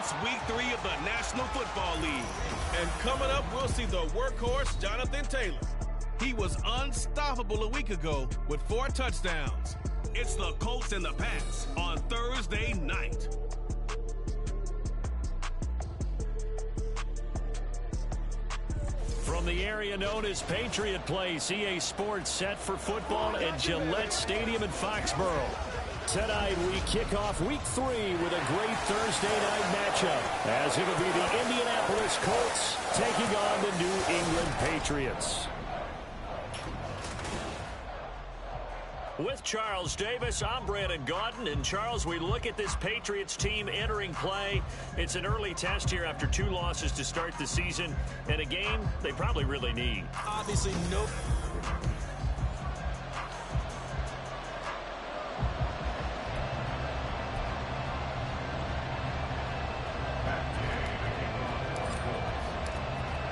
It's Week 3 of the National Football League. And coming up, we'll see the workhorse Jonathan Taylor. He was unstoppable a week ago with 4 touchdowns. It's the Colts and the Pats on Thursday night. From the area known as Patriot Place, EA Sports set for football at Gillette Stadium in Foxborough. Tonight we kick off Week 3 with a great Thursday night matchup, as it'll be the Indianapolis Colts taking on the New England Patriots. With Charles Davis, I'm Brandon Gaudin. And Charles, we look at this Patriots team entering play. It's an early test here after 2 losses to start the season, and a game they probably really need. Obviously, nope.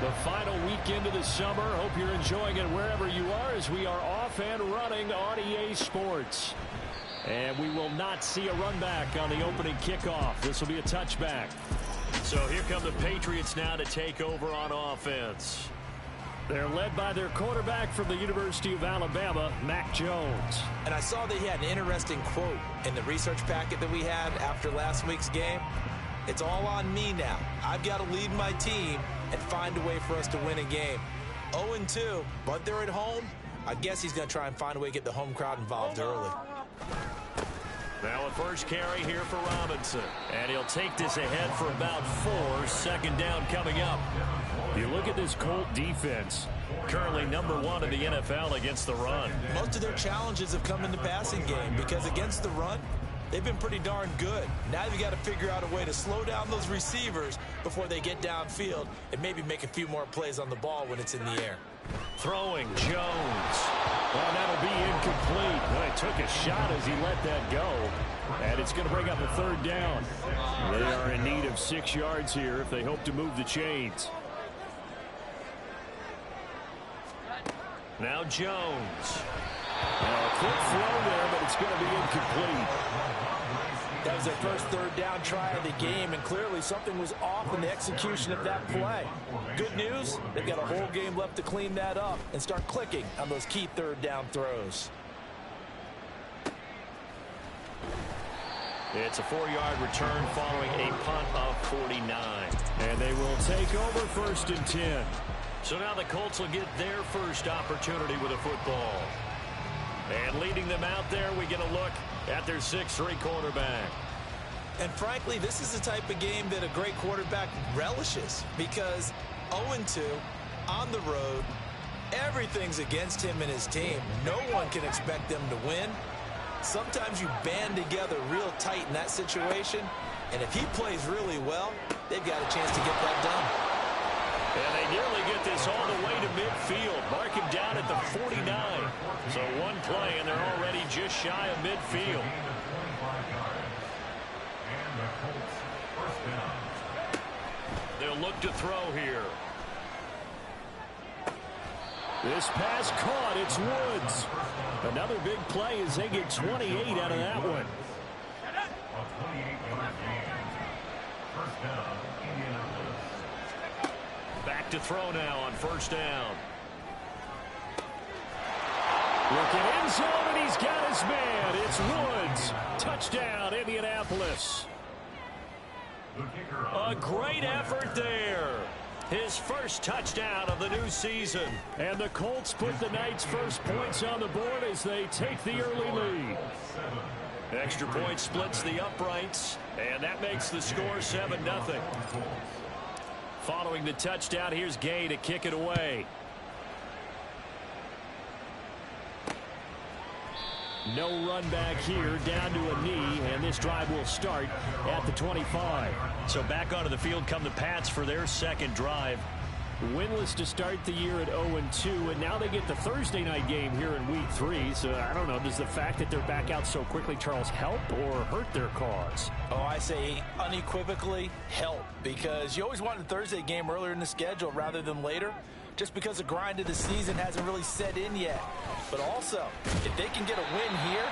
The final weekend of the summer. Hope you're enjoying it wherever you are, as we are off and running on EA Sports. And we will not see a run back on the opening kickoff. This will be a touchback. So here come the Patriots now to take over on offense. They're led by their quarterback from the University of Alabama, Mac Jones. And I saw that he had an interesting quote in the research packet that we had after last week's game. It's all on me now. I've got to lead my team and find a way for us to win a game. 0-2, but they're at home. I guess he's going to try and find a way to get the home crowd involved early. Now a first carry here for Robinson. And he'll take this ahead for about 4. Second down coming up. You look at this Colt defense. Currently number 1 in the NFL against the run. Most of their challenges have come in the passing game because against the run, they've been pretty darn good. Now you've got to figure out a way to slow down those receivers before they get downfield and maybe make a few more plays on the ball when it's in the air. Throwing Jones. Well, that'll be incomplete. Well, he took a shot as he let that go. And it's going to bring up a 3rd down. They are in need of 6 yards here if they hope to move the chains. Now Jones. A quick throw there, but it's going to be incomplete. That was their first 3rd down try of the game, and clearly something was off in the execution of that play. Good news, they've got a whole game left to clean that up and start clicking on those key 3rd down throws. It's a 4-yard return following a punt of 49. And they will take over 1st and 10. So now the Colts will get their first opportunity with a football. And leading them out there, we get a look at their 6'3" quarterback. And frankly, this is the type of game that a great quarterback relishes because 0-2 on the road, everything's against him and his team. No one can expect them to win. Sometimes you band together real tight in that situation, and if he plays really well, they've got a chance to get that done. And they nearly get this all the way to midfield. Mark him down at the 49. So one play, and they're already just shy of midfield. They'll look to throw here. This pass caught. It's Woods. Another big play as they get 28 out of that one. Back to throw now on 1st down. Looking end zone, and he's got his man. It's Woods. Touchdown, Indianapolis. A great effort there. His first touchdown of the new season. And the Colts put the night's first points on the board as they take the early lead. Extra point splits the uprights, and that makes the score 7-0. Following the touchdown, here's Gay to kick it away. No run back here, down to a knee, and this drive will start at the 25. So back onto the field come the Pats for their 2nd drive. Winless to start the year at 0-2, and now they get the Thursday night game here in Week 3. So I don't know, does the fact that they're back out so quickly, Charles, help or hurt their cause? Oh, I say unequivocally help, because you always want the Thursday game earlier in the schedule rather than later, just because the grind of the season hasn't really set in yet. But also, if they can get a win here,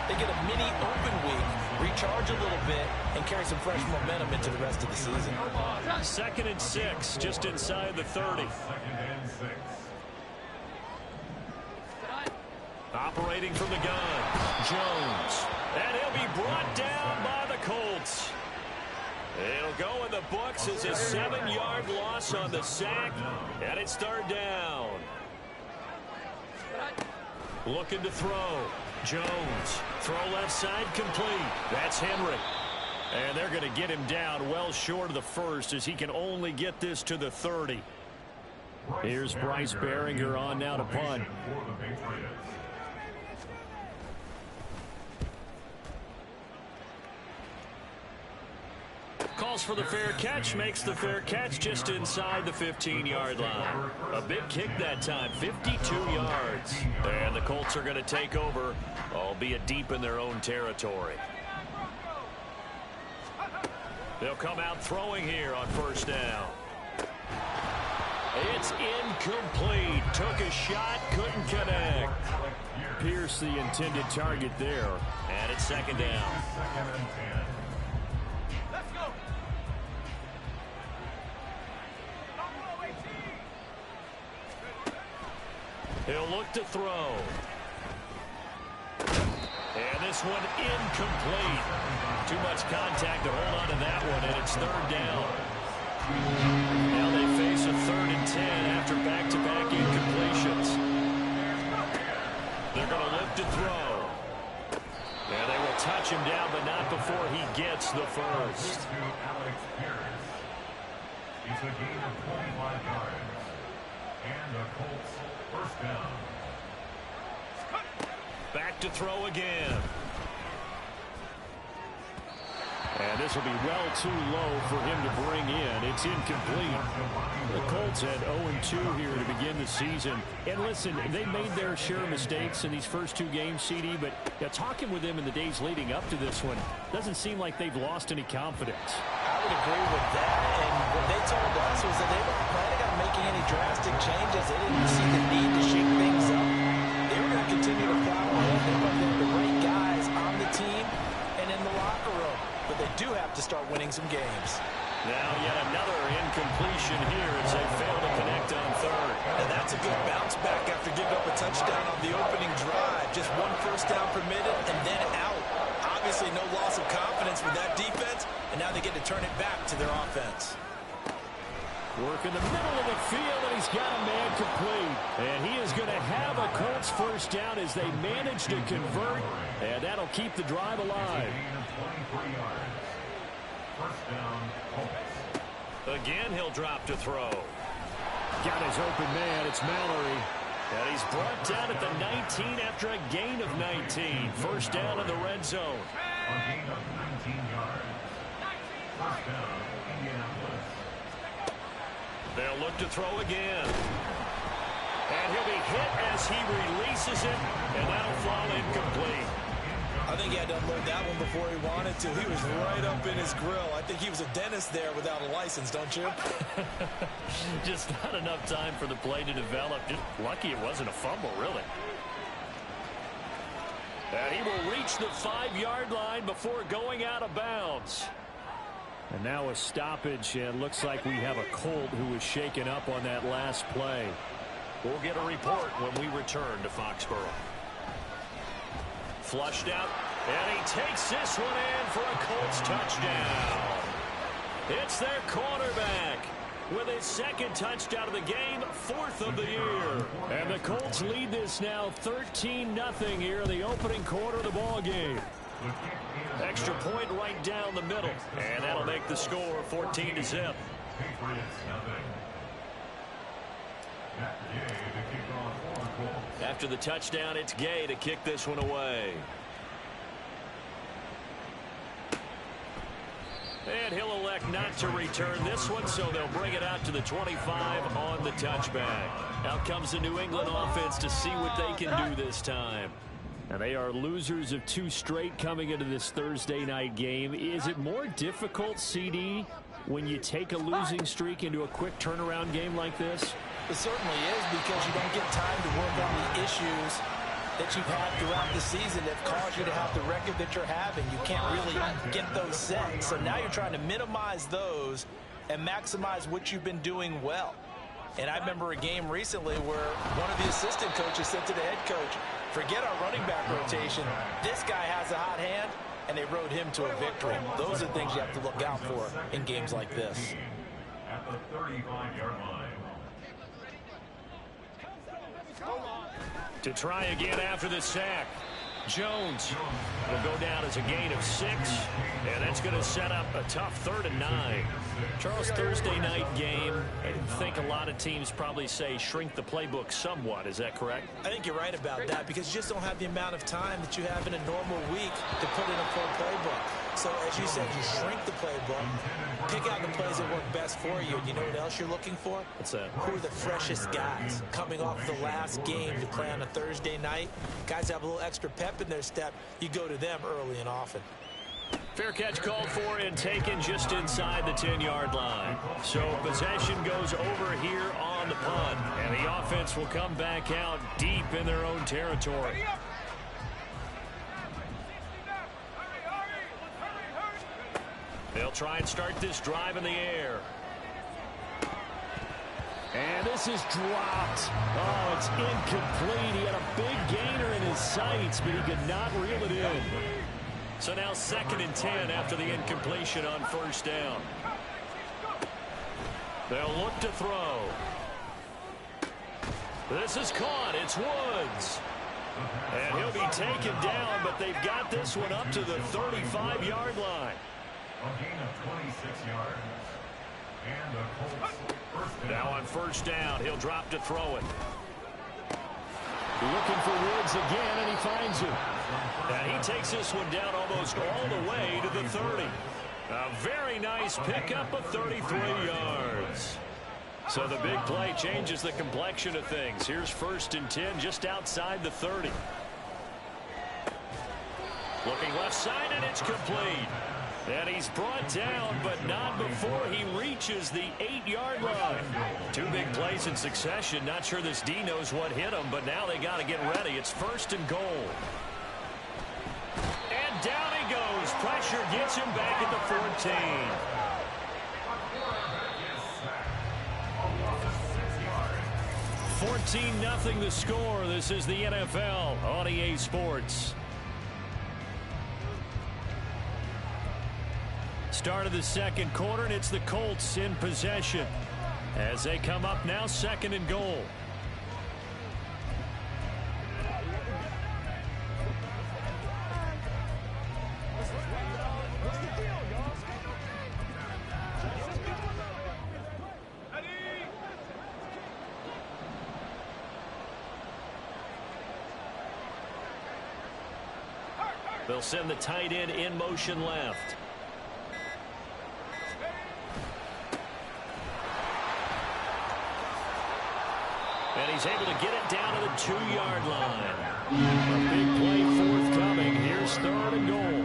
They get a mini open week, recharge a little bit, and carry some fresh momentum into the rest of the season. 2nd and 6, just inside the 30. Operating from the gun, Jones. And he'll be brought down by the Colts. It'll go in the books as a 7-yard loss on the sack, and it's 3rd down. Looking to throw. Jones. Throw left side complete. That's Henry. And they're going to get him down well short of the first as he can only get this to the 30. Here's Bryce Baringer on now to punt. Calls for the fair catch, makes the fair catch just inside the 15-yard line. A big kick that time, 52 yards. And the Colts are going to take over, albeit deep in their own territory. They'll come out throwing here on 1st down. It's incomplete. Took a shot, couldn't connect. Pierce the intended target there. And it's 2nd down. He'll look to throw. And this one incomplete. Too much contact to hold on to that one, and it's 3rd down. Now they face a 3rd and 10 after back-to-back incompletions. They're going to look to throw. And they will touch him down, but not before he gets the first. It's a gain of 25 yards. And the Colts 1st down. Back to throw again. And this will be well too low for him to bring in. It's incomplete. The Colts had 0-2 here to begin the season. And listen, they made their share of mistakes in these first 2 games, CD, but talking with them in the days leading up to this one, doesn't seem like they've lost any confidence. I would agree with that. And what they told us was that they weren't planning on making any drastic changes. They didn't see the need to shake things up. They were going to continue to plow ahead. They wanted the right guys on the team and in the locker room. But they do have to start winning some games. Now yet another incompletion here as they fail to connect on 3rd. And that's a good bounce back after giving up a touchdown on the opening drive. Just 1 first down permitted and then out. Obviously no loss of confidence with that defense, and now they get to turn it back to their offense. Work in the middle of the field, and he's got a man complete. And he is going to have a Colts 1st down as they manage to convert, and that'll keep the drive alive. Again, he'll drop to throw. Got his open man. It's Mallory. And he's brought down at the 19 after a gain of 19. 1st down in the red zone. A gain of 19 yards. 1st down, Indianapolis. They'll look to throw again. And he'll be hit as he releases it, and that'll fall incomplete. I think he had to unload that one before he wanted to. He was right up in his grill. I think he was a dentist there without a license, don't you? Just not enough time for the play to develop. Just lucky it wasn't a fumble, really. And he will reach the 5-yard line before going out of bounds. And now a stoppage, and looks like we have a Colt who was shaken up on that last play. We'll get a report when we return to Foxborough. Flushed out, and he takes this one in for a Colts touchdown. It's their quarterback with his 2nd touchdown of the game, 4th of the year. And the Colts lead this now 13-0 here in the opening quarter of the ball game. Extra point right down the middle, and that'll make the score 14-0. After the touchdown, it's Gay to kick this one away. And he'll elect not to return this one, so they'll bring it out to the 25 on the touchback. Out comes the New England offense to see what they can do this time. And they are losers of 2 straight coming into this Thursday night game. Is it more difficult, CD, when you take a losing streak into a quick turnaround game like this? It certainly is, because you don't get time to work on the issues that you've had throughout the season that caused you to have the record that you're having. You can't really get those set. So now you're trying to minimize those and maximize what you've been doing well. And I remember a game recently where one of the assistant coaches said to the head coach, forget our running back rotation. This guy has a hot hand, and they rode him to a victory. Those are things you have to look out for in games like this. At the 35-yard line. To try again after the sack. Jones will go down as a gain of 6, and that's going to set up a tough 3rd and 9. Charles, Thursday night game, I think a lot of teams probably say shrink the playbook somewhat. Is that correct? I think you're right about that because you just don't have the amount of time that you have in a normal week to put in a full playbook. So as you said, you shrink the playbook, pick out the plays that work best for you. And you know what else you're looking for? What's that? Who are the freshest guys coming off the last game to play on a Thursday night? Guys have a little extra pep in their step. You go to them early and often. Fair catch called for and taken just inside the 10-yard line. So possession goes over here on the punt, and the offense will come back out deep in their own territory. They'll try and start this drive in the air. And this is dropped. Oh, it's incomplete. He had a big gainer in his sights, but he could not reel it in. So now 2nd and 10 after the incompletion on 1st down. They'll look to throw. This is caught. It's Woods. And he'll be taken down, but they've got this one up to the 35-yard line. A gain of 26 yards. And the Colts first down. Now on 1st down, he'll drop to throw it. Looking for Woods again, and he finds him. And he takes this one down almost all the way to the 30. A very nice pickup of 33 yards. So the big play changes the complexion of things. Here's 1st and 10 just outside the 30. Looking left side, and it's complete. And he's brought down, but not before he reaches the 8-yard line. 2 big plays in succession. Not sure this D knows what hit him, but now they got to get ready. It's 1st and goal. And down he goes. Pressure gets him back at the 14. 14-0 the score. This is the NFL on EA Sports. Start of the 2nd quarter, and it's the Colts in possession as they come up now 2nd and goal. They'll send the tight end in motion left. And he's able to get it down to the 2-yard line. A big play forthcoming. Here's 3rd and goal.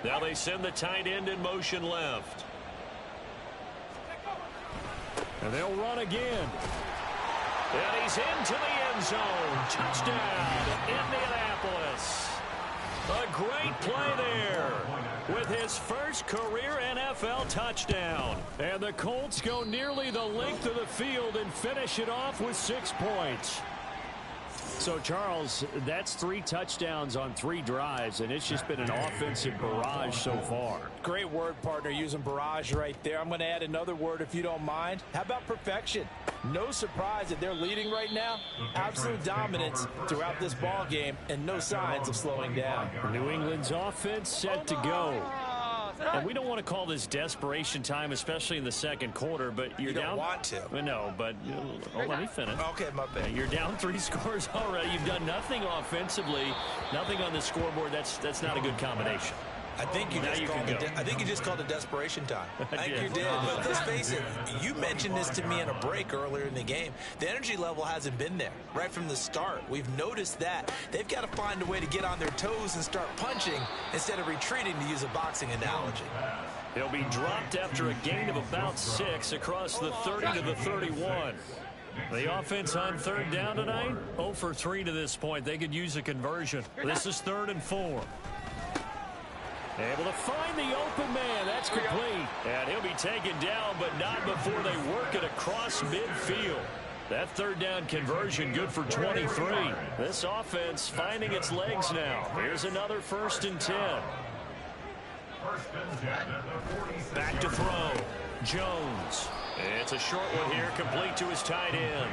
Now they send the tight end in motion left. And they'll run again. And he's into the end zone. Touchdown, Indianapolis. A great play there with his first career NFL touchdown. And the Colts go nearly the length of the field and finish it off with 6 points. So, Charles, that's 3 touchdowns on 3 drives, and it's just been an offensive barrage so far. Great word, partner, using barrage right there. I'm going to add another word if you don't mind. How about perfection? No surprise that they're leading right now. Absolute dominance throughout this ball game and no signs of slowing down. New England's offense set to go. And we don't want to call this desperation time, especially in the 2nd quarter, but you're down. You don't want to. No, but let me finish. Okay, my bad. You're down 3 scores already. You've done nothing offensively, nothing on the scoreboard. That's not a good combination. I think you just called it desperation time. I think you did. But let's face it, you mentioned this to me in a break earlier in the game. The energy level hasn't been there right from the start. We've noticed that. They've got to find a way to get on their toes and start punching instead of retreating, to use a boxing analogy. He'll be dropped after a gain of about 6 across the 30 to the 31. The offense on third down tonight, 0 for 3 to this point. They could use a conversion. This is 3rd and 4. Able to find the open man. That's complete. And he'll be taken down, but not before they work it across midfield. That third down conversion good for 23. This offense finding its legs now. Here's another 1st and 10. Back to throw. Jones. It's a short one here, complete to his tight end.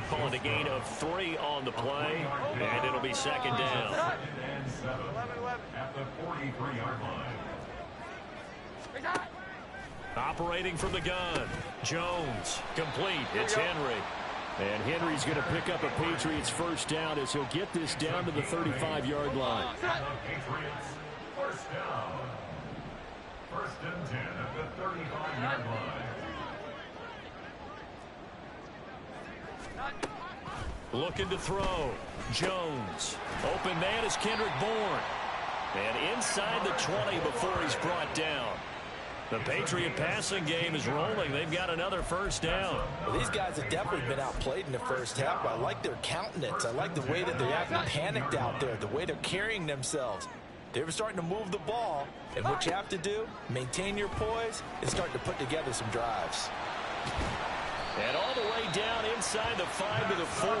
Calling a gain of 3 on the play, and it'll be 2nd down. At the 43-yard line. Operating from the gun. Jones, complete. It's Henry. And Henry's going to pick up a Patriots 1st down as he'll get this down to the 35-yard line. Patriots, 1st down. 1st and 10 at the 35-yard line. Looking to throw. Jones. Open man is Kendrick Bourne. And inside the 20 before he's brought down. The Patriot passing game is rolling. They've got another 1st down. Well, these guys have definitely been outplayed in the first half. I like their countenance. I like the way that they're acting panicked out there, the way they're carrying themselves. They were starting to move the ball, and what you have to do, maintain your poise and start to put together some drives. And all the way down inside the 5 to the 4.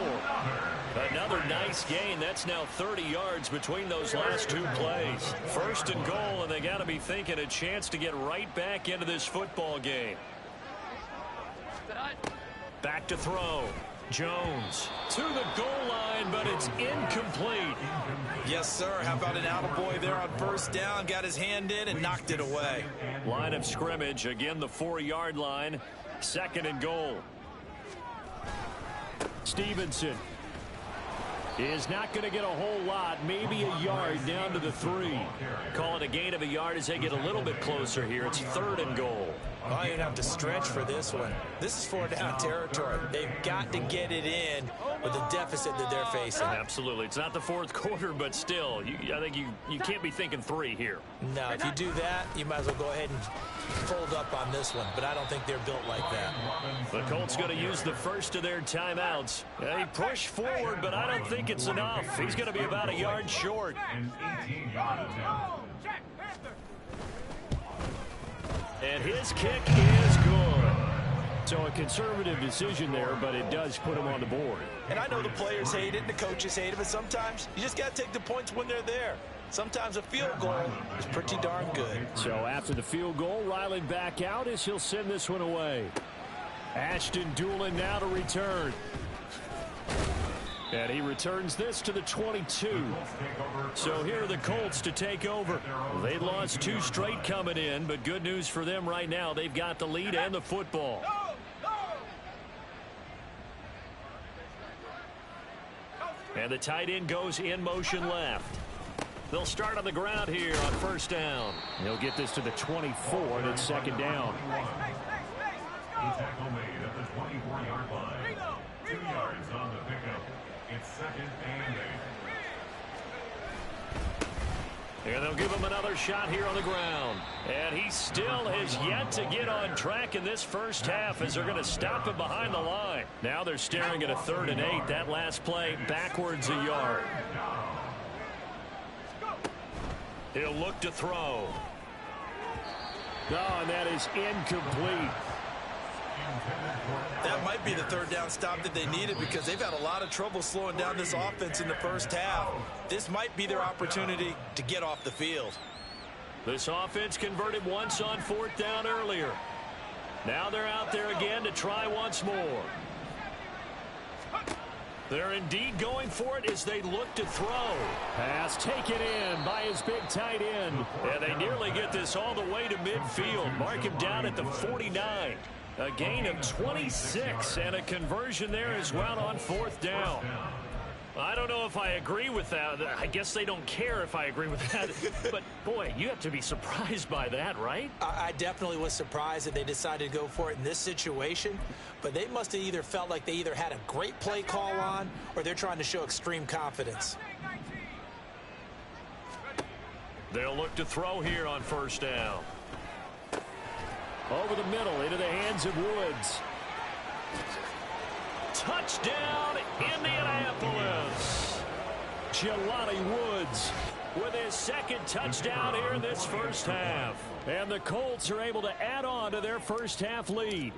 Another nice gain. That's now 30 yards between those last 2 plays. 1st and goal, and they got to be thinking a chance to get right back into this football game. Back to throw. Jones to the goal line, but it's incomplete. Yes, sir. How about an attaboy there on 1st down? Got his hand in and knocked it away. Line of scrimmage, again the 4-yard line. 2nd and goal. Stevenson is not going to get a whole lot, maybe a yard down to the 3. Call it a gain of a yard as they get a little bit closer here. It's 3rd and goal. Oh, you're going to have to stretch for this one. This is 4-down territory. They've got to get it in with the deficit that they're facing. Absolutely. It's not the 4th quarter, but still, I think you can't be thinking 3 here. No, if you do that, you might as well go ahead and fold up on this one, but I don't think they're built like that. The Colts going to use the first of their timeouts. They push forward, but I don't think it's enough. He's going to be about a yard short. An 18-yard attempt. And his kick is good. So a conservative decision there, but it does put him on the board. And I know the players hate it and the coaches hate it, but sometimes you just got to take the points when they're there. Sometimes a field goal is pretty darn good. So after the field goal, Riley back out as he'll send this one away. Ashton Dulin now to return. And he returns this to the 22. So here are the Colts to take over. They lost 2 straight coming in, but good news for them right now. They've got the lead and the football. And the tight end goes in motion left. They'll start on the ground here on 1st down. He'll get this to the 24, and it's 2nd down. A tackle made at the 24-yard line. 2 yards on the pickup. It's 2nd and 8. And they'll give him another shot here on the ground. And he still has yet to get on track in this first half as they're going to stop him behind the line. Now they're staring at a 3rd and 8. That last play backwards a yard. He'll look to throw. Oh, and that is incomplete. That might be the 3rd down stop that they needed because they've had a lot of trouble slowing down this offense in the first half. This might be their opportunity to get off the field. This offense converted once on 4th down earlier. Now they're out there again to try once more. They're indeed going for it as they look to throw. Pass taken in by his big tight end. And they nearly get this all the way to midfield. Mark him down at the 49. A gain of 26 and a conversion there as well on 4th down. I don't know if I agree with that. I guess they don't care if I agree with that. But, boy, you have to be surprised by that, right? I definitely was surprised that they decided to go for it in this situation. But they must have either felt like they either had a great play call on or they're trying to show extreme confidence. They'll look to throw here on 1st down. Over the middle into the hands of Woods. Touchdown, Indianapolis. Jelani Woods with his second touchdown here in this first half. And the Colts are able to add on to their first half lead.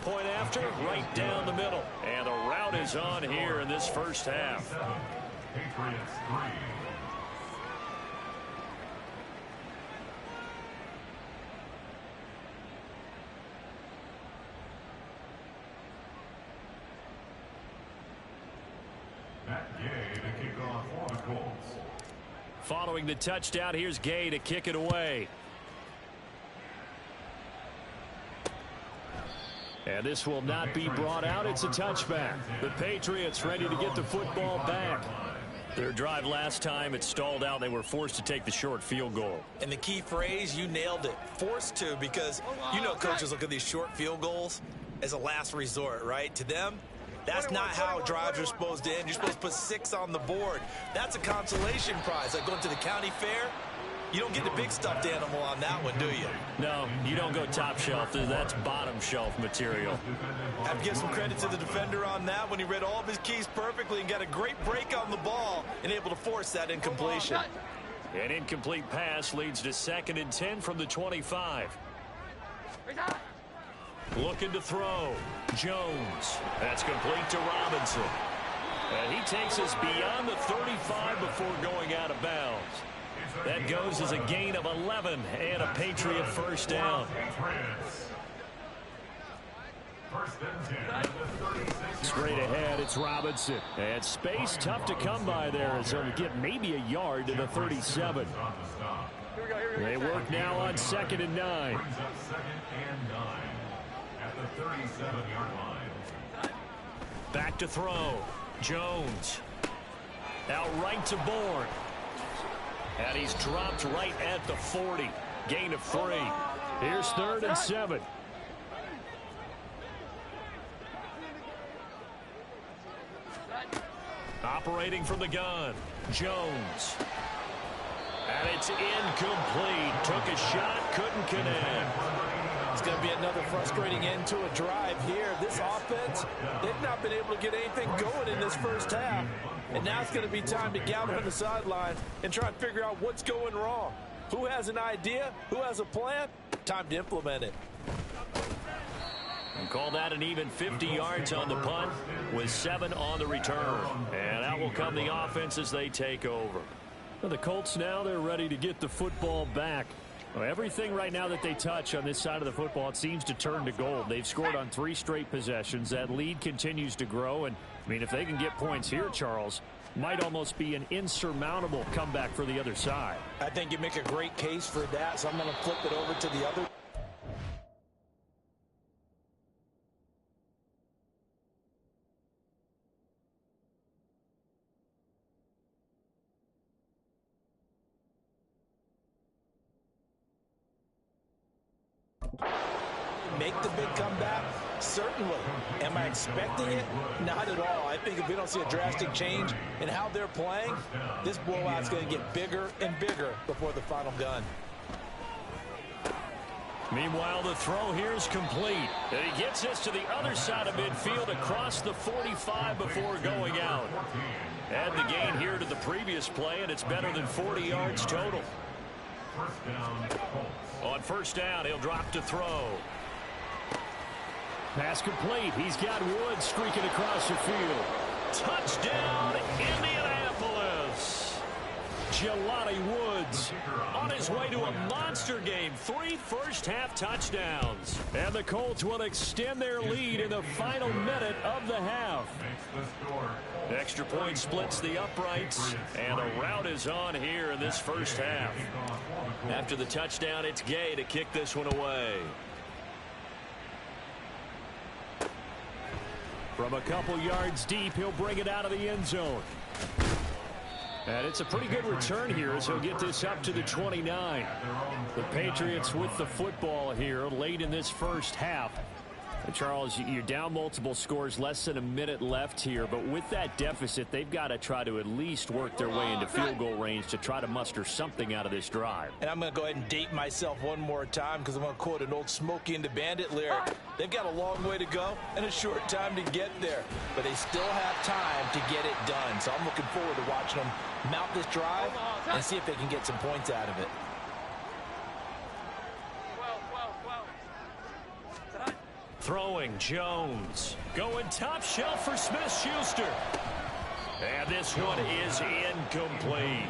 Point after, right down the middle. And the route is on here in this first half. Patriots 3. Matt Gay to kick off for the Colts. Following the touchdown, here's Gay to kick it away. And this will not be brought out. It's a touchback. The Patriots ready to get the football back. Their drive last time, it stalled out. They were forced to take the short field goal. And the key phrase, you nailed it. Forced to, because you know coaches look at these short field goals as a last resort, right? To them, that's not how drives are supposed to end. You're supposed to put 6 on the board. That's a consolation prize. Like going to the county fair, you don't get the big stuffed animal on that one, do you? No, you don't go top shelf. That's bottom shelf material. I have to give some credit to the defender on that when he read all of his keys perfectly and got a great break on the ball and able to force that incompletion. An incomplete pass leads to 2nd and 10 from the 25. Looking to throw. Jones. That's complete to Robinson. And he takes us beyond the 35 before going out of bounds. That goes as a gain of 11 and a Patriot first down. Straight ahead, it's Robinson. And space tough to come by there as he'll get maybe a yard to the 37. They work now on 2nd and 9. Back to throw. Jones. Out right to Bourne. And he's dropped right at the 40. Gain of 3. Here's 3rd and 7. Operating from the gun. Jones. And it's incomplete. Took a shot, couldn't connect. It's going to be another frustrating end to a drive here. This offense, they've not been able to get anything going in this first half. And now it's going to be time to gather on the sideline and try and figure out what's going wrong. Who has an idea? Who has a plan? Time to implement it. And call that an even 50 yards on the punt with 7 on the return. And out will come the offense as they take over. Well, the Colts now, they're ready to get the football back. Well, everything right now that they touch on this side of the football, it seems to turn to gold. They've scored on 3 straight possessions. That lead continues to grow. And, I mean, if they can get points here, Charles, might almost be an insurmountable comeback for the other side. I think you make a great case for that, so I'm going to flip it over to the other. Make the big comeback? Certainly. Am I expecting it? Not at all. I think if we don't see a drastic change in how they're playing, this blowout's going to get bigger and bigger before the final gun. Meanwhile, the throw here is complete. And he gets us to the other side of midfield across the 45 before going out. Add the gain here to the previous play, and it's better than 40 yards total. On first down, he'll drop to throw. Pass complete. He's got Woods streaking across the field. Touchdown, Indianapolis. Jelani Woods on his way to a monster game. 3 first-half touchdowns. And the Colts will extend their lead in the final minute of the half. Extra point splits the uprights, and the route is on here in this first half. After the touchdown, it's Gay to kick this one away. From a couple yards deep, he'll bring it out of the end zone. And it's a pretty good return here as he'll get this up to the 29. The Patriots with the football here late in this first half. Charles, you're down multiple scores, less than a minute left here, but with that deficit, they've got to try to at least work their way into field goal range to try to muster something out of this drive. And I'm going to go ahead and date myself one more time because I'm going to quote an old Smokey and the Bandit lyric. They've got a long way to go and a short time to get there, but they still have time to get it done. So I'm looking forward to watching them mount this drive and see if they can get some points out of it. Throwing Jones. Going top shelf for Smith-Schuster. And this one is incomplete.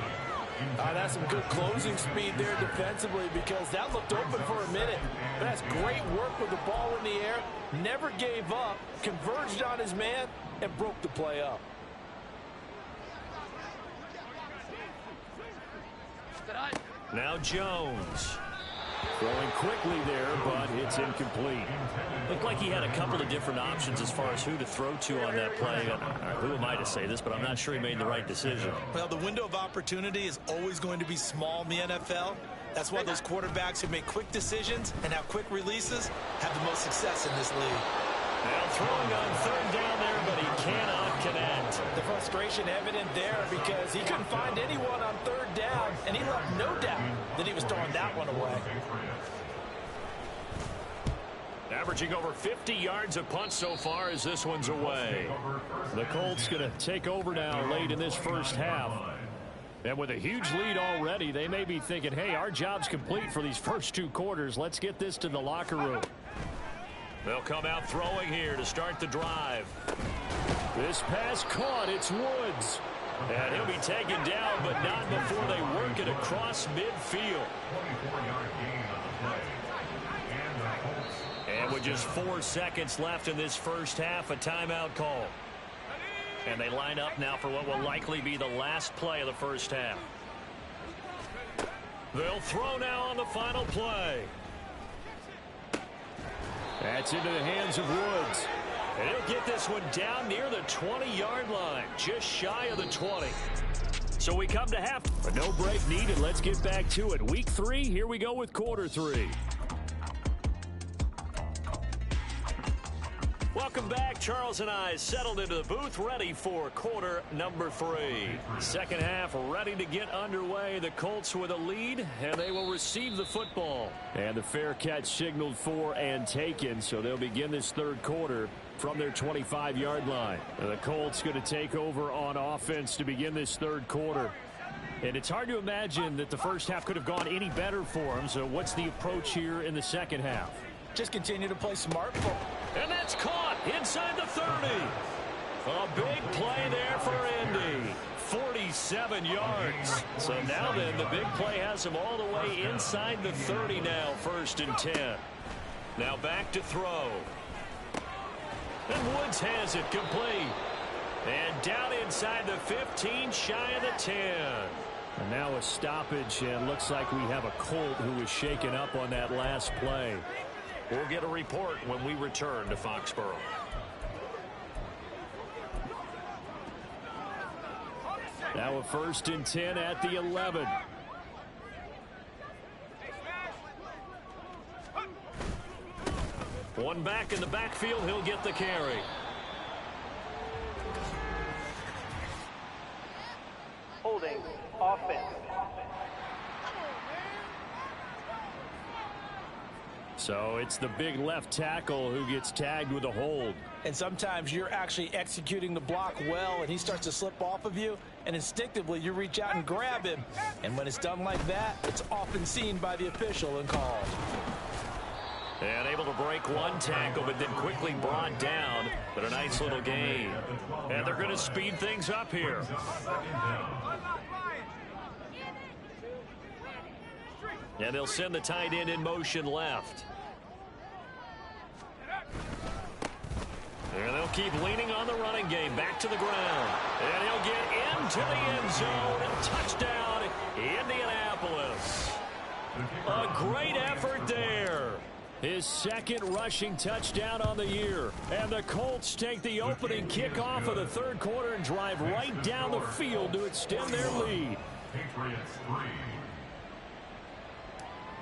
That's some good closing speed there defensively because that looked open for a minute. But that's great work with the ball in the air. Never gave up. Converged on his man and broke the play up. Now Jones. Throwing quickly there, but it's incomplete. Looked like he had a couple of different options as far as who to throw to on that play. Who am I to say this, but I'm not sure he made the right decision. Well, the window of opportunity is always going to be small in the NFL. That's why those quarterbacks who make quick decisions and have quick releases have the most success in this league. Now throwing on third down there, but he cannot connect. The frustration evident there because he couldn't find anyone on third down, and he left no doubt that he was throwing that one away. Averaging over 50 yards a punt so far as this one's away. The Colts going to take over now late in this first half. And with a huge lead already, they may be thinking, hey, our job's complete for these first two quarters. Let's get this to the locker room. They'll come out throwing here to start the drive. This pass caught. It's Woods. And he'll be taken down, but not before they work it across midfield. 24-yard gain on the play. And the Colts. And with just 4 seconds left in this first half, a timeout call. And they line up now for what will likely be the last play of the first half. They'll throw now on the final play. That's into the hands of Woods. And he'll get this one down near the 20-yard line, just shy of the 20. So we come to half, but no break needed. Let's get back to it. Week 3, here we go with quarter 3. Welcome back. Charles and I settled into the booth, ready for quarter number 3. Second half ready to get underway. The Colts with a lead, and they will receive the football. And the fair catch signaled for and taken, so they'll begin this third quarter from their 25-yard line. And the Colts going to take over on offense to begin this third quarter. And it's hard to imagine that the first half could have gone any better for them. So what's the approach here in the second half? Just continue to play smart. And that's caught inside the 30. A big play there for Indy. 47 yards. So now then, the big play has him all the way inside the 30 now, 1st and 10. Now back to throw. And Woods has it complete. And down inside the 15, shy of the 10. And now a stoppage, and looks like we have a Colt who was shaken up on that last play. We'll get a report when we return to Foxborough. Now a 1st and 10 at the 11. One back in the backfield, he'll get the carry. Holding offense. So it's the big left tackle who gets tagged with a hold. And sometimes you're actually executing the block well, and he starts to slip off of you, and instinctively you reach out and grab him. And when it's done like that, it's often seen by the official and called. And able to break one tackle, but then quickly brought down. But a nice little gain. And they're going to speed things up here. And they'll send the tight end in motion left. And they'll keep leaning on the running game. Back to the ground. And he'll get into the end zone. Touchdown, Indianapolis. A great effort there. His second rushing touchdown on the year. And the Colts take the opening kickoff of the third quarter and drive right down the field to extend their lead. Patriots 3.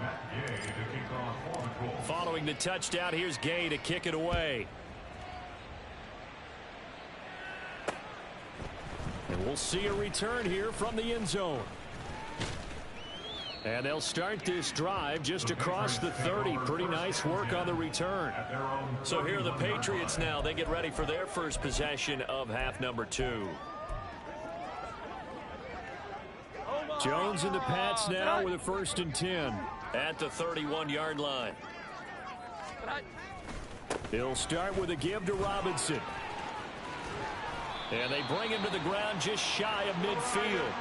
Matt Gay to kick off for the Colts. Following the touchdown, here's Gay to kick it away. And we'll see a return here from the end zone. And they'll start this drive just across the 30. Pretty nice work on the return. So here are the Patriots now. They get ready for their first possession of half number 2. Jones and the Pats now with a 1st and 10. At the 31-yard line. They'll start with a give to Robinson. And they bring him to the ground just shy of midfield.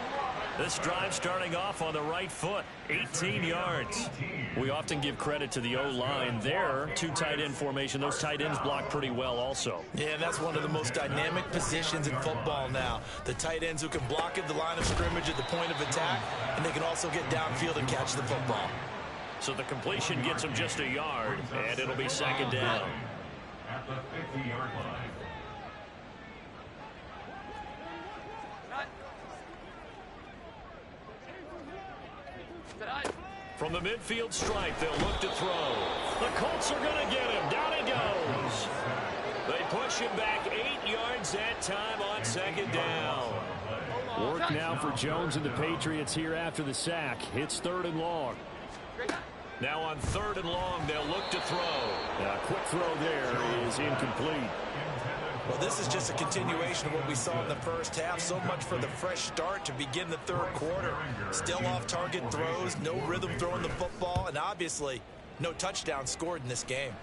This drive starting off on the right foot, 18 yards. We often give credit to the O-line there. 2 tight end formation. Those tight ends block pretty well also. Yeah, that's one of the most dynamic positions in football now. The tight ends who can block at the line of scrimmage at the point of attack, and they can also get downfield and catch the football. So the completion gets him just a yard, and it'll be 2nd down. At the 50-yard line. From the midfield stripe, they'll look to throw. The Colts are going to get him. Down he goes. They push him back 8 yards that time on 2nd down. Work now for Jones and the Patriots here after the sack. It's 3rd and long. Now on 3rd and long, they'll look to throw. A quick throw there is incomplete. Well, this is just a continuation of what we saw in the first half. So much for the fresh start to begin the 3rd quarter. Still off-target throws, no rhythm throwing the football, and obviously no touchdown scored in this game.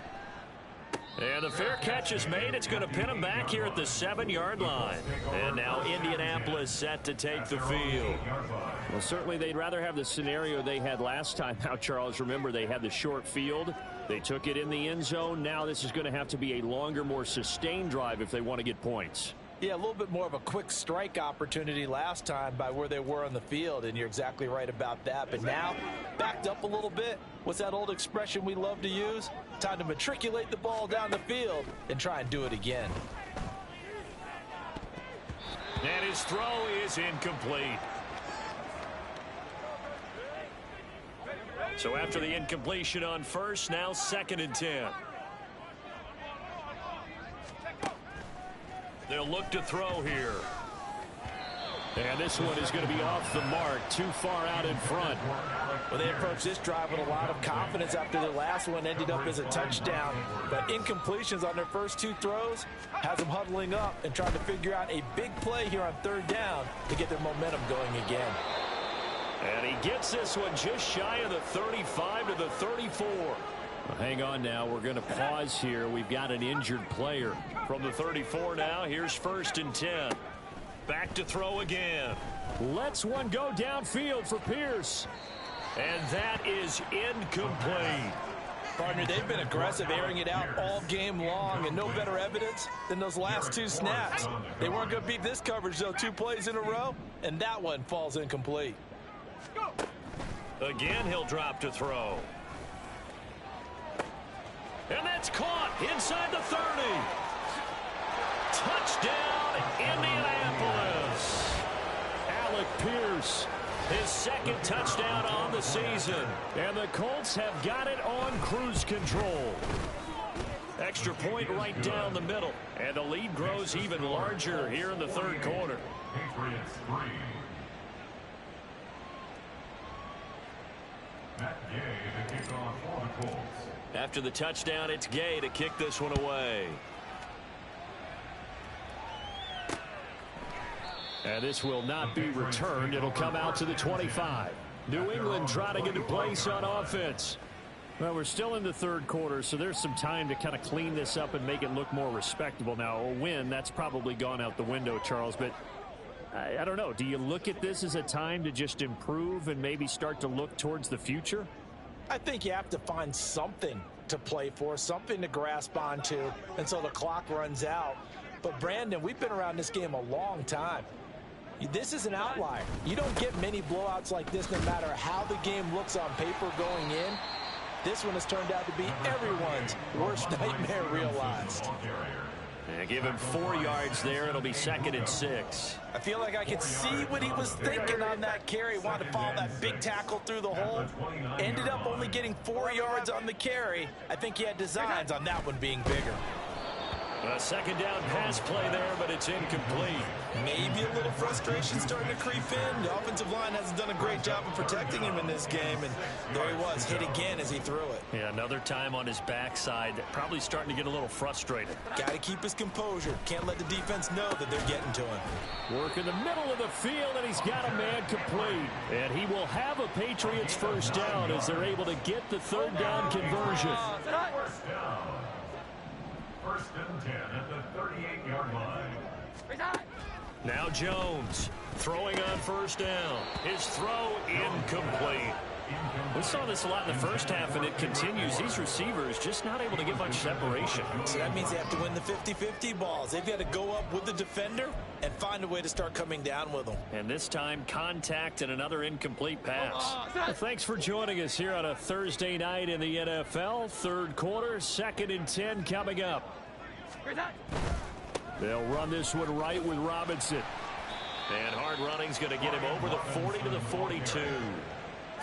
And the fair catch is made. It's going to pin him back here at the 7-yard line. And now Indianapolis set to take the field. Well, certainly they'd rather have the scenario they had last time out, Charles. Remember, they had the short field. They took it in the end zone. Now this is going to have to be a longer, more sustained drive if they want to get points. Yeah, a little bit more of a quick strike opportunity last time by where they were on the field, and you're exactly right about that. But now, backed up a little bit. What's that old expression we love to use? Time to matriculate the ball down the field and try and do it again. And his throw is incomplete. So after the incompletion on first, now 2nd and 10. They'll look to throw here. And this one is going to be off the mark, too far out in front. Well, they approached this drive with a lot of confidence after their last one ended up as a touchdown. But incompletions on their first 2 throws has them huddling up and trying to figure out a big play here on 3rd down to get their momentum going again. And he gets this one just shy of the 35 to the 34. Well, hang on now. We're going to pause here. We've got an injured player. From the 34 now, here's 1st and 10. Back to throw again. Let's one go downfield for Pierce. And that is incomplete. Partner, they've been aggressive, airing it out all game long, and no better evidence than those last 2 snaps. They weren't going to beat this coverage, though, 2 plays in a row, and that one falls incomplete. Again, he'll drop to throw. And that's caught inside the 30. Touchdown, Indianapolis. Alec Pierce. His 2nd touchdown on the season. And the Colts have got it on cruise control. Extra point right down the middle. And the lead grows even larger here in the 3rd quarter. Patriots 3. Matt Gay to kick off for the Colts. After the touchdown, it's Gay to kick this one away. And this will not be returned. It'll come out to the 25. New England trying to get a place on offense. Well, we're still in the 3rd quarter, so there's some time to kind of clean this up and make it look more respectable. Now, a win, that's probably gone out the window, Charles, but I don't know. Do you look at this as a time to just improve and maybe start to look towards the future? I think you have to find something to play for, something to grasp onto until the clock runs out. But, Brandon, we've been around this game a long time. This is an outlier. You don't get many blowouts like this no matter how the game looks on paper going in. This one has turned out to be everyone's worst nightmare realized. And give him 4 yards there. It'll be 2nd and 6. I feel like I could see what he was thinking on that carry. Wanted to follow that big tackle through the hole. Ended up only getting 4 yards on the carry. I think he had designs on that one being bigger. A 2nd down pass play there, but it's incomplete. Maybe a little frustration starting to creep in. The offensive line hasn't done a great job of protecting him in this game, and there he was, hit again as he threw it. Yeah, another time on his backside, probably starting to get a little frustrated. Got to keep his composure. Can't let the defense know that they're getting to him. Work in the middle of the field, and he's got a man complete. And he will have a Patriots first down as they're able to get the 3rd down conversion. First down. 1st and 10 at the 38-yard line. Now Jones throwing on 1st down. His throw incomplete. We saw this a lot in the first half, and it continues. These receivers just not able to get much separation. So that means they have to win the 50-50 balls. They've got to go up with the defender and find a way to start coming down with them. And this time, contact and another incomplete pass. Well, thanks for joining us here on a Thursday night in the NFL. 3rd quarter, 2nd and 10 coming up. They'll run this one right with Robinson. And hard running's going to get him over the 40 to the 42.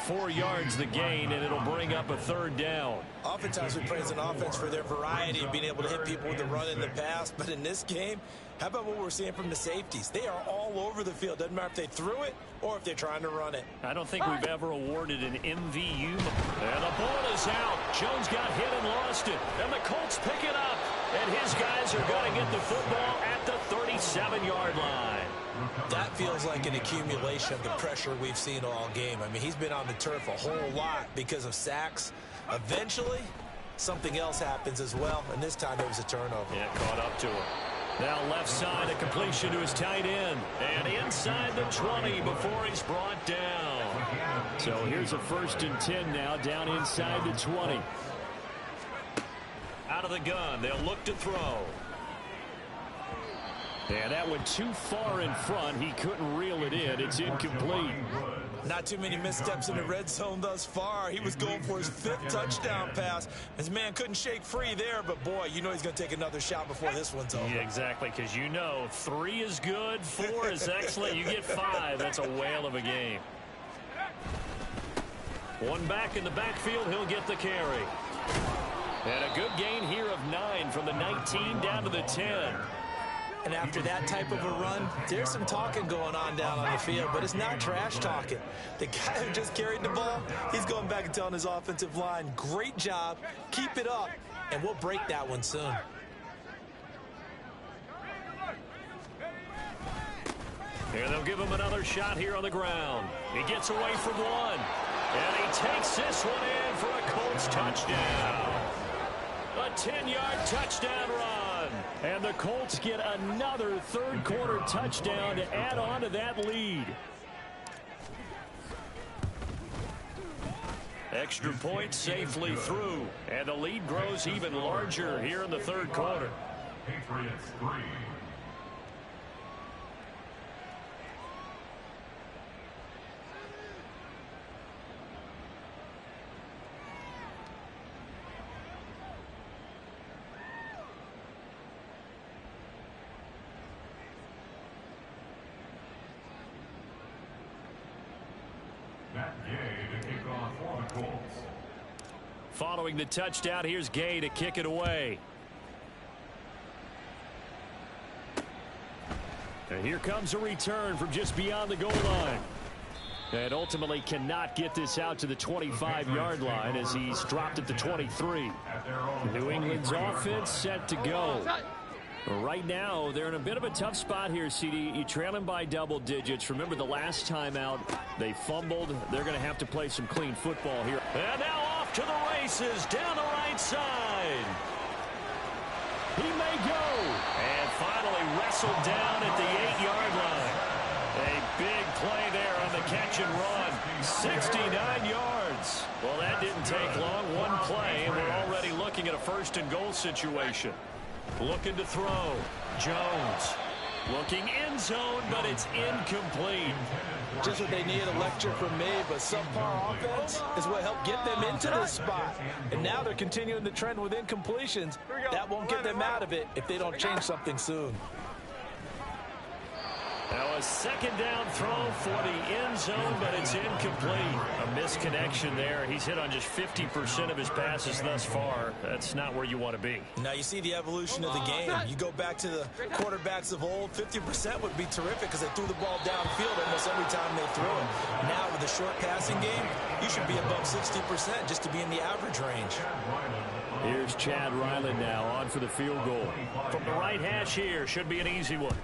4 yards the gain, and it'll bring up a 3rd down. Oftentimes we praise an offense for their variety of being able to hit people with the run and the pass, but in this game, how about what we're seeing from the safeties? They are all over the field. Doesn't matter if they threw it or if they're trying to run it. I don't think we've ever awarded an MVU. And the ball is out. Jones got hit and lost it. And the Colts pick it up. And his guys are going to get the football at the 37-yard line. That feels like an accumulation of the pressure we've seen all game. I mean, he's been on the turf a whole lot because of sacks. Eventually, something else happens as well, and this time it was a turnover. Yeah, caught up to him. Now left side, a completion to his tight end. And inside the 20 before he's brought down. So here's a 1st and 10 now, down inside the 20. Out of the gun, they'll look to throw. And that went too far in front. He couldn't reel it in. It's incomplete. Not too many missteps in the red zone thus far. He was going for his 5th touchdown pass. His man couldn't shake free there, but boy, you know he's going to take another shot before this one's over. Yeah, exactly, because you know 3 is good, 4 is excellent. You get 5. That's a whale of a game. One back in the backfield. He'll get the carry. And a good gain here of 9 from the 19 down to the 10. And after that type of a run, there's some talking going on down on the field, but it's not trash talking. The guy who just carried the ball, he's going back and telling his offensive line, great job, keep it up, and we'll break that one soon. And they'll give him another shot here on the ground. He gets away from one. And he takes this one in for a Colts touchdown. A 10-yard touchdown run. And the Colts get another 3rd quarter touchdown to add on to that lead. Extra point safely through. And the lead grows even larger here in the 3rd quarter. Patriots 3. Following the touchdown, here's Gay to kick it away. And here comes a return from just beyond the goal line. And ultimately cannot get this out to the 25-yard line as he's dropped at the 23. New England's offense set to go. Right now, they're in a bit of a tough spot here, CD. You trail them by double digits. Remember the last time out, they fumbled. They're going to have to play some clean football here. And now off to the races down the right side. He may go. And finally wrestled down at the 8-yard line. A big play there on the catch and run. 69 yards. Well, that didn't take long. One play, and we're already looking at a 1st and goal situation. Looking to throw. Jones. Looking end zone, but it's incomplete. Just what they need, a lecture from me, but subpar offense is what helped get them into this spot. And now they're continuing the trend with incompletions. That won't get them out of it if they don't change something soon. Now a second down throw for the end zone, but it's incomplete. A misconnection there. He's hit on just 50% of his passes thus far. That's not where you want to be. Now you see the evolution of the game. You go back to the quarterbacks of old, 50% would be terrific because they threw the ball downfield almost every time they threw it. Now with a short passing game, you should be above 60% just to be in the average range. Here's Chad Ryland now on for the field goal. From the right hash here, should be an easy one.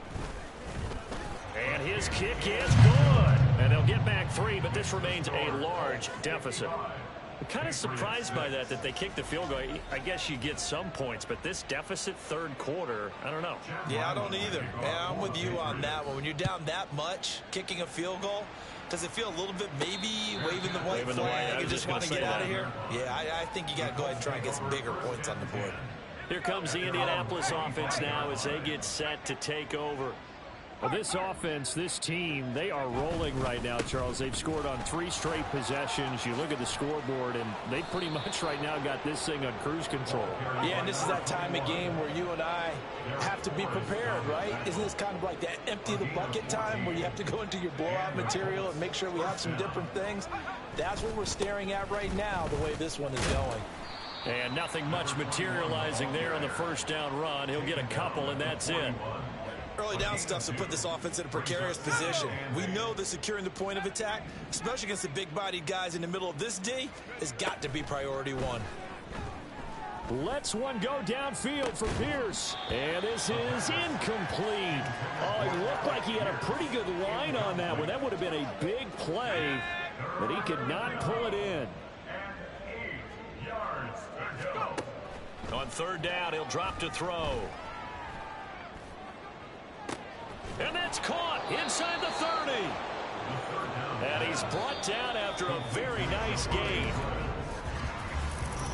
And his kick is good. And they'll get back 3, but this remains a large deficit. I'm kind of surprised by that they kicked the field goal. I guess you get some points, but this deficit third quarter, I don't know. Yeah, I don't either. Yeah, I'm with you on that one. When you're down that much, kicking a field goal, does it feel a little bit maybe waving the white flag and just want to get out of here? Yeah, I think you got to go ahead and try and get some bigger points on the board. Here comes the Indianapolis offense now as they get set to take over. Well, this offense, this team, they are rolling right now, Charles. They've scored on 3 straight possessions. You look at the scoreboard, and they pretty much right now got this thing on cruise control. Yeah, and this is that time of game where you and I have to be prepared, right? Isn't this kind of like that empty the bucket time where you have to go into your blowout material and make sure we have some different things? That's what we're staring at right now, the way this one is going. And nothing much materializing there on the first down run. He'll get a couple, and that's it. Early down stuff to put this offense in a precarious position. We know that securing the point of attack, especially against the big-bodied guys in the middle of this D, has got to be priority 1. Lets one go downfield for Pierce. And this is incomplete. Oh, it looked like he had a pretty good line on that one. That would have been a big play, but he could not pull it in. On third down, he'll drop to throw. And that's caught inside the 30. And he's brought down after a very nice gain.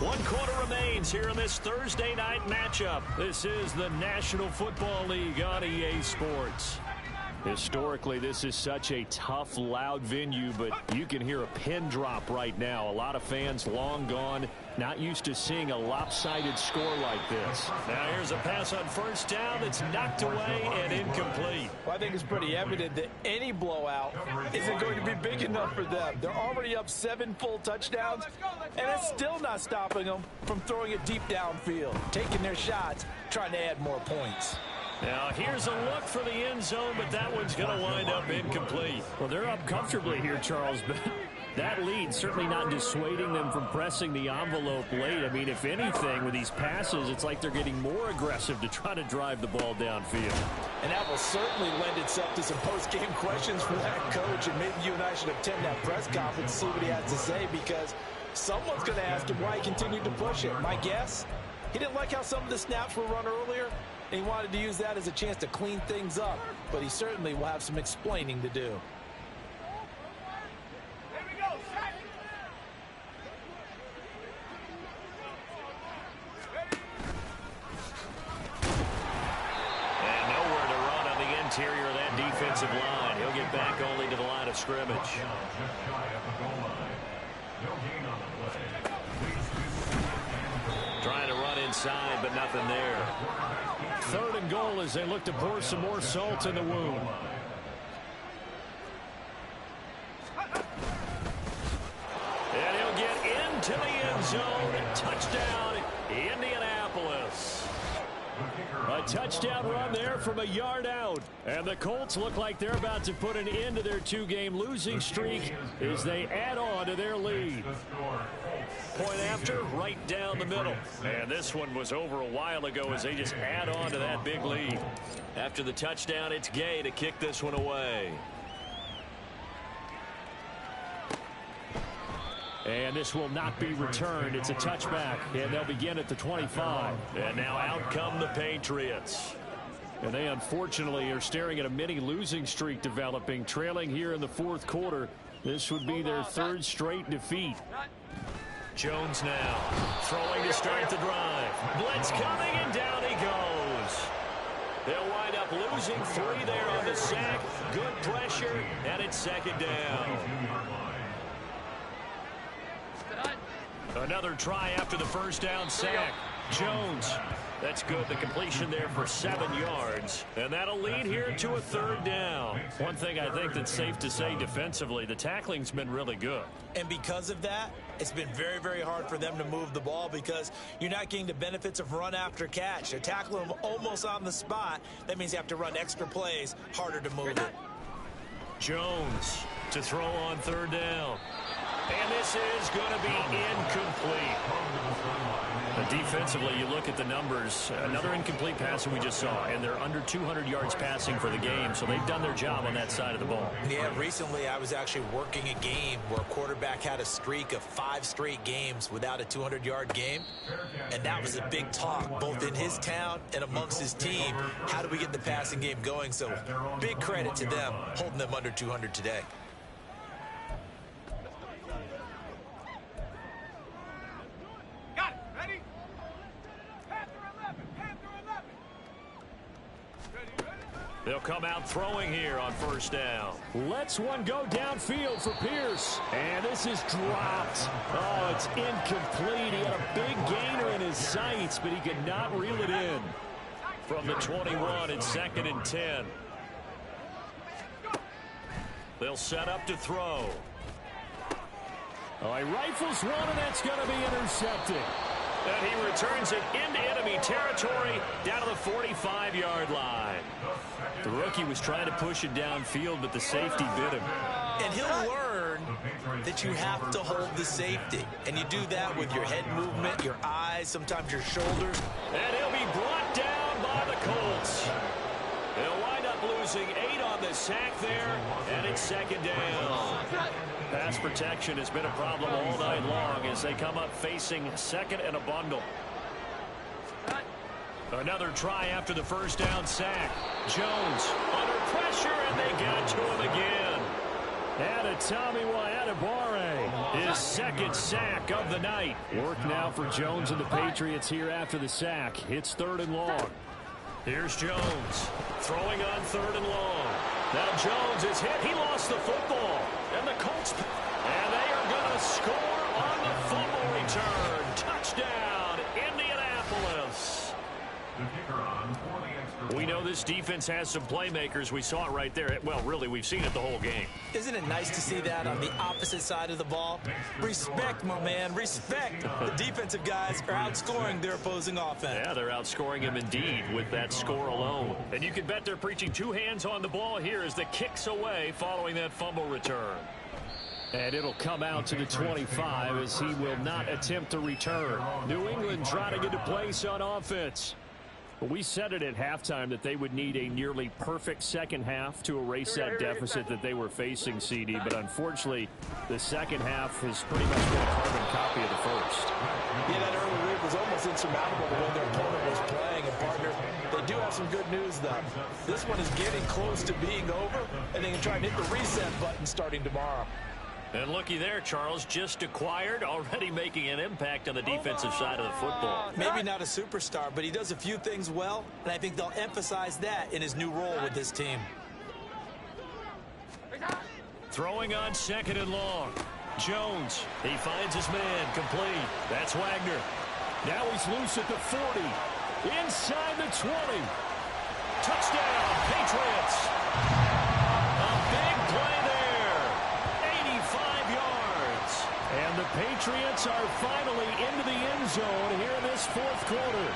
1 quarter remains here in this Thursday night matchup. This is the National Football League on EA Sports. Historically, this is such a tough, loud venue, but you can hear a pin drop right now. A lot of fans long gone, not used to seeing a lopsided score like this. Now here's a pass on first down that's knocked away and incomplete. Well, I think it's pretty evident that any blowout isn't going to be big enough for them. They're already up 7 full touchdowns, and it's still not stopping them from throwing it deep downfield, taking their shots, trying to add more points. Now, here's a look for the end zone, but that one's going to wind up incomplete. Well, they're up comfortably here, Charles, but that lead certainly not dissuading them from pressing the envelope late. I mean, if anything, with these passes, it's like they're getting more aggressive to try to drive the ball downfield. And that will certainly lend itself to some post-game questions for that coach, and maybe you and I should attend that press conference to see what he has to say, because someone's going to ask him why he continued to push it. My guess, he didn't like how some of the snaps were run earlier, and he wanted to use that as a chance to clean things up, but he certainly will have some explaining to do. And nowhere to run on the interior of that defensive line. He'll get back only to the line of scrimmage. Trying to run inside, but nothing there. 3rd and goal as they look to pour some more salt in the wound. And he'll get into the end zone. Touchdown, Indianapolis. A touchdown run there from a yard out. And the Colts look like they're about to put an end to their 2-game losing streak as they add on to their lead. Point after, right down the middle. And this one was over a while ago as they just add on to that big lead. After the touchdown, it's Gay to kick this one away. And this will not be returned. It's a touchback, and they'll begin at the 25. And now out come the Patriots. And they unfortunately are staring at a mini losing streak developing, trailing here in the 4th quarter. This would be their 3rd straight defeat. Jones now throwing to start the drive. Blitz coming, and down he goes. They'll wind up losing 3 there on the sack. Good pressure, and it's second down. Another try after the first down sack. Jones. That's good. The completion there for 7 yards. And that'll lead here to a third down. One thing I think that's safe to say defensively, the tackling's been really good. And because of that, it's been very, very hard for them to move the ball because you're not getting the benefits of run after catch. They're tackling them almost on the spot. That means you have to run extra plays, harder to move it. Jones to throw on third down. And this is going to be incomplete. Defensively, you look at the numbers. Another incomplete pass that we just saw, and they're under 200 yards passing for the game, so they've done their job on that side of the ball. Yeah, recently I was actually working a game where a quarterback had a streak of 5 straight games without a 200-yard game, and that was a big talk, both in his town and amongst his team. How do we get the passing game going? So big credit to them, holding them under 200 today. They'll come out throwing here on first down. Lets one go downfield for Pierce. And this is dropped. Oh, it's incomplete. He had a big gainer in his sights, but he could not reel it in. From the 21, it's 2nd and 10. They'll set up to throw. Oh, he rifles one, and that's going to be intercepted. And he returns it into enemy territory down to the 45-yard line. The rookie was trying to push it downfield, but the safety bit him. And he'll learn that you have to hold the safety. And you do that with your head movement, your eyes, sometimes your shoulders. And he'll be brought down by the Colts. They'll wind up losing 8 on the sack there, and it's second down. Pass protection has been a problem all night long as they come up facing second and a bundle. Another try after the first down sack. Jones under pressure, and they get it to him again. And Tommy Adebawore, his second sack of the night. Work now for Jones and the Patriots here after the sack. It's 3rd and long. Here's Jones throwing on 3rd and long. Now Jones is hit. He lost the football. And the Colts, and they are going to score on the fumble return. Touchdown, Indianapolis. We know this defense has some playmakers. We saw it right there. Well, really, we've seen it the whole game. Isn't it nice to see that on the opposite side of the ball? Respect, my man, respect. The defensive guys are outscoring their opposing offense. Yeah, they're outscoring him indeed with that score alone. And you can bet they're preaching 2 hands on the ball here as the kick's away following that fumble return. And it'll come out to the 25 as he will not attempt to return. New England trying to get a place on offense. We said it at halftime that they would need a nearly perfect second half to erase that deficit that they were facing, CD. But unfortunately, the second half has pretty much been a carbon copy of the first. Yeah, that early lead was almost insurmountable the way their opponent was playing. And, partner, they do have some good news, though. This one is getting close to being over, and they can try and hit the reset button starting tomorrow. And looky there, Charles, just acquired, already making an impact on the defensive side of the football. Maybe not a superstar, but he does a few things well, and I think they'll emphasize that in his new role with this team. Throwing on 2nd and long. Jones, he finds his man, complete. That's Wagner. Now he's loose at the 40. Inside the 20. Touchdown, Patriots. A big play there. 85 yards. And the Patriots are finally into the end zone here in this 4th quarter.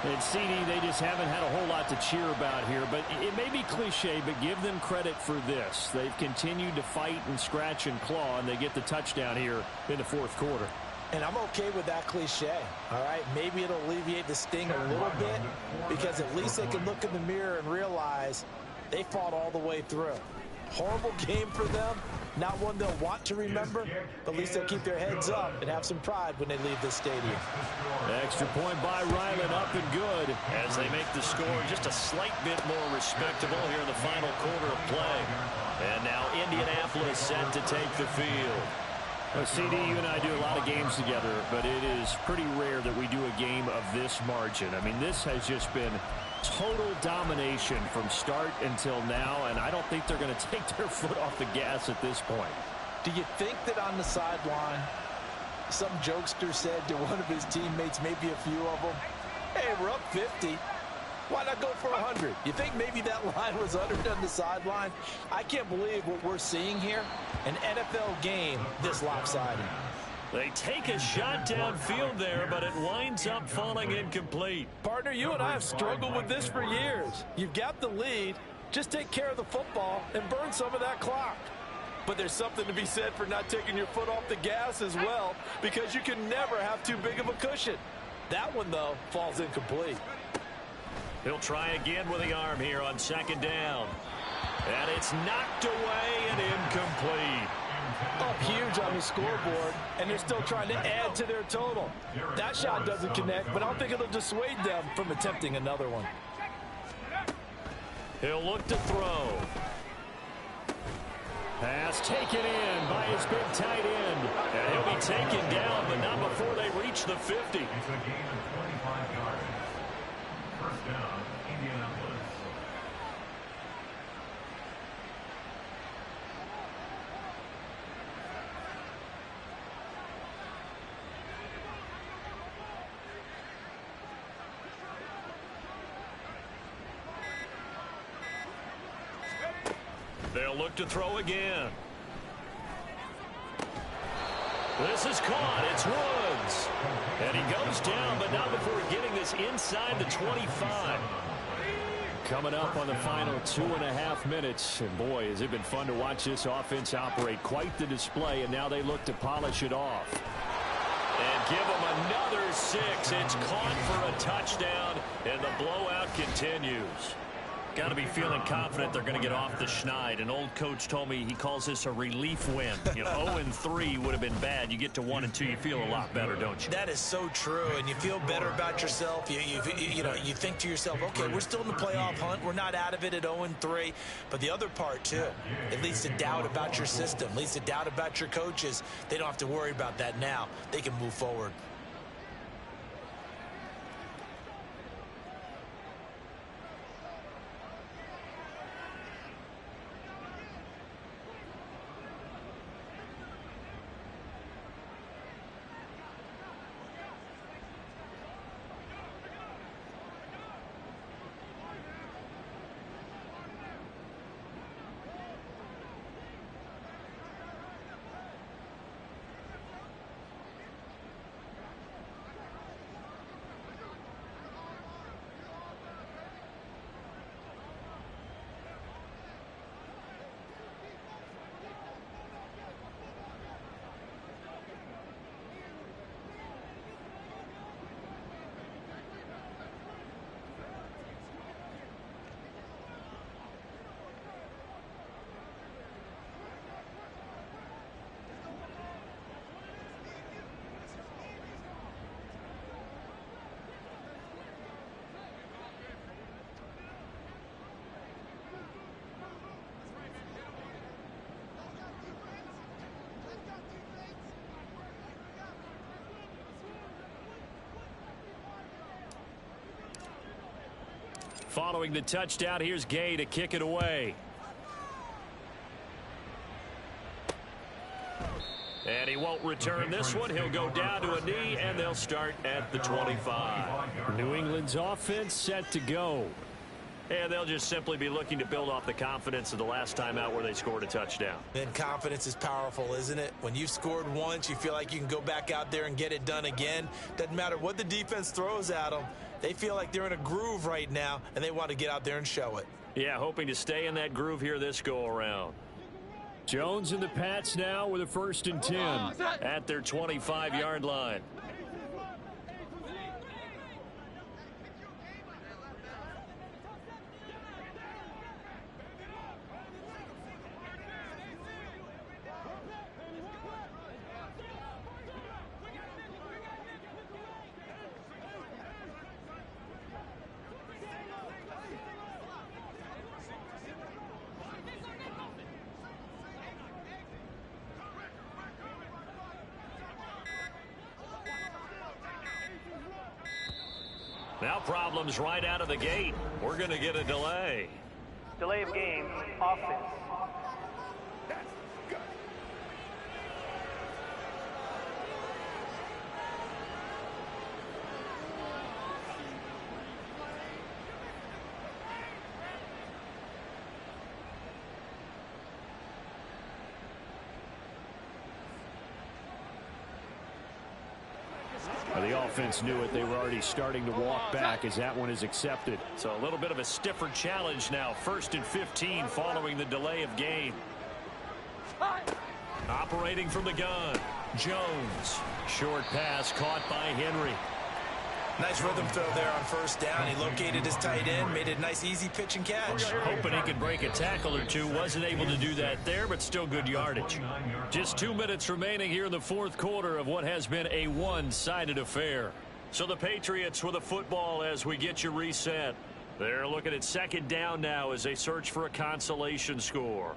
And CD, they just haven't had a whole lot to cheer about here, but it may be cliche, but give them credit for this. They've continued to fight and scratch and claw, and they get the touchdown here in the 4th quarter. And I'm okay with that cliche, all right? Maybe it'll alleviate the sting a little bit because at least they can look in the mirror and realize they fought all the way through. Horrible game for them, not one they'll want to remember, but at least they'll keep their heads up and have some pride when they leave the stadium. Extra point by Ryland, up and good as they make the score just a slight bit more respectable here in the final quarter of play. And now Indianapolis set to take the field. Well, CD, you and I do a lot of games together, but it is pretty rare that we do a game of this margin. I mean, this has just been Total domination from start until now, and I don't think they're going to take their foot off the gas at this point. Do you think that on the sideline, some jokester said to one of his teammates, maybe a few of them, hey, we're up 50. Why not go for 100? You think maybe that line was uttered on the sideline? I can't believe what we're seeing here. An NFL game this lopsided. They take a shot downfield there, but it winds up falling incomplete. Partner, you and I have struggled with this for years. You've got the lead. Just take care of the football and burn some of that clock. But there's something to be said for not taking your foot off the gas as well, because you can never have too big of a cushion. That one, though, falls incomplete. He'll try again with the arm here on second down. And it's knocked away and incomplete. Up huge on the scoreboard, and they're still trying to add to their total. That shot doesn't connect, but I don't think it'll dissuade them from attempting another one. He'll look to throw. Pass taken in by his big tight end. And he'll be taken down, but not before they reach the 50. It's a gain of 25 yards. First down, Indianapolis. They'll look to throw again. This is caught. It's Woods. And he goes down, but not before getting this inside the 25. Coming up on the final 2.5 minutes. And boy, has it been fun to watch this offense operate. Quite the display, and now they look to polish it off. And give them another 6. It's caught for a touchdown, and the blowout continues. Got to be feeling confident they're going to get off the schneid. An old coach told me he calls this a relief win. 0-3 would have been bad. You get to 1-2, you feel a lot better, don't you? That is so true, and you feel better about yourself. You think to yourself, okay, we're still in the playoff hunt. We're not out of it at 0-3. But the other part, too, it leads to doubt about your system, leads to doubt about your coaches. They don't have to worry about that now. They can move forward. Following the touchdown, here's Gay to kick it away. And he won't return this one. He'll go down to a knee, and they'll start at the 25. New England's offense set to go. And they'll just simply be looking to build off the confidence of the last time out where they scored a touchdown. And confidence is powerful, isn't it? When you've scored once, you feel like you can go back out there and get it done again. Doesn't matter what the defense throws at them. They feel like they're in a groove right now, and they want to get out there and show it. Yeah, hoping to stay in that groove here this go-around. Jones and the Pats now with a 1st and 10 at their 25-yard line. Now problems right out of the gate. We're going to get a delay. Delay of game, offense. The offense knew it. They were already starting to walk back as that one is accepted. So a little bit of a stiffer challenge now. 1st and 15 following the delay of game. Operating from the gun. Jones. Short pass caught by Henry. Nice rhythm throw there on 1st down. He located his tight end, made it a nice easy pitch and catch. Hoping he could break a tackle or two. Wasn't able to do that there, but still good yardage. Just 2 minutes remaining here in the 4th quarter of what has been a one-sided affair. So the Patriots with the football as we get you reset. They're looking at 2nd down now as they search for a consolation score.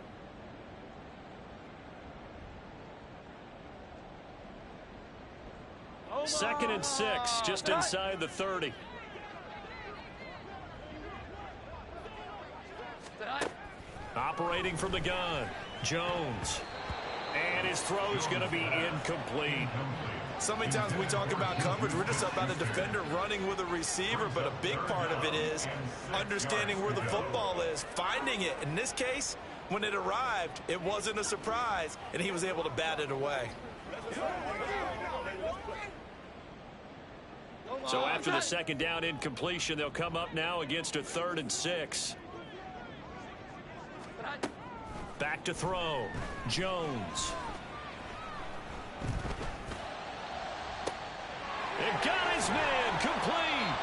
Second and 6, just inside the 30. Operating from the gun, Jones. And his throw's going to be incomplete. So many times when we talk about coverage, we're just about a defender running with a receiver, but a big part of it is understanding where the football is, finding it. In this case, when it arrived, it wasn't a surprise, and he was able to bat it away. So after the 2nd down incompletion, they'll come up now against a 3rd and 6. Back to throw. Jones. It got his man complete.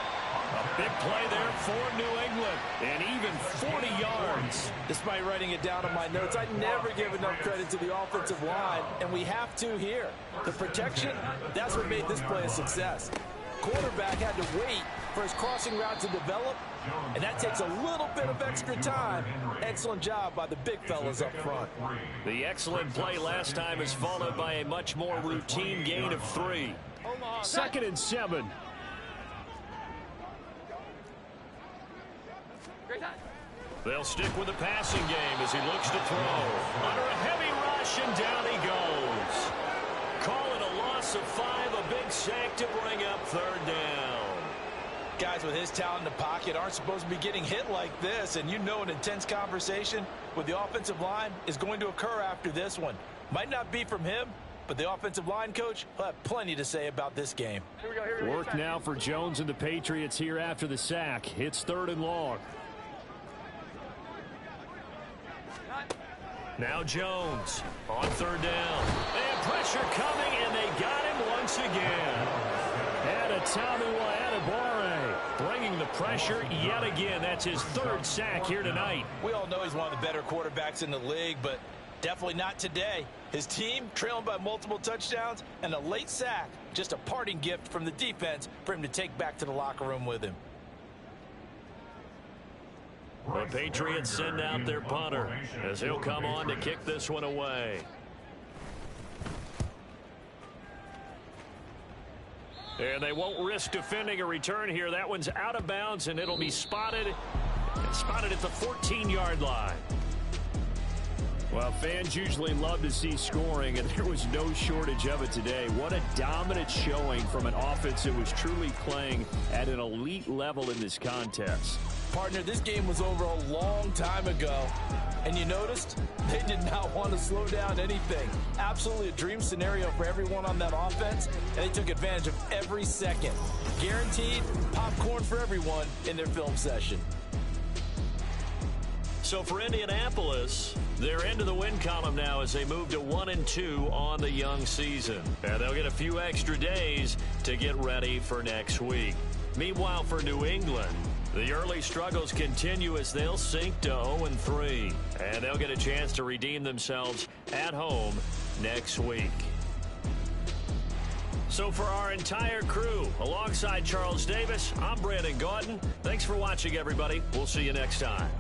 A big play there for New England. And even 40 yards. Despite writing it down on my notes, I never give enough credit to the offensive line, and we have to here. The protection, that's what made this play a success. Quarterback had to wait for his crossing route to develop, and that takes a little bit of extra time. Excellent job by the big fellas up front. The excellent play last time is followed by a much more routine gain of 3. 2nd and 7. They'll stick with the passing game as he looks to throw. Under a heavy rush, and down he goes. Call it a loss of 5, a big sack to bring up 3rd down. Guys with his talent in the pocket aren't supposed to be getting hit like this, and you know an intense conversation with the offensive line is going to occur after this one. Might not be from him, but the offensive line coach will have plenty to say about this game. Work now for Jones and the Patriots here after the sack. It's 3rd and long. Now Jones on 3rd down. And pressure coming, and they got him once again. And Tamu Adebawore bringing the pressure yet again. That's his 3rd sack here tonight. We all know he's one of the better quarterbacks in the league, but definitely not today. His team trailing by multiple touchdowns, and a late sack, just a parting gift from the defense for him to take back to the locker room with him. The Patriots send out their punter as he'll come on to kick this one away. And they won't risk defending a return here. That one's out of bounds, and it'll be spotted at the 14-yard line. Well, fans usually love to see scoring, and there was no shortage of it today. What a dominant showing from an offense that was truly playing at an elite level in this contest. Partner, this game was over a long time ago, and you noticed they did not want to slow down anything. Absolutely a dream scenario for everyone on that offense, and they took advantage of every second. Guaranteed popcorn for everyone in their film session. So for Indianapolis, they're into the win column now as they move to 1-2 on the young season. And they'll get a few extra days to get ready for next week. Meanwhile, for New England, the early struggles continue as they'll sink to 0-3. And they'll get a chance to redeem themselves at home next week. So for our entire crew, alongside Charles Davis, I'm Brandon Gaudin. Thanks for watching, everybody. We'll see you next time.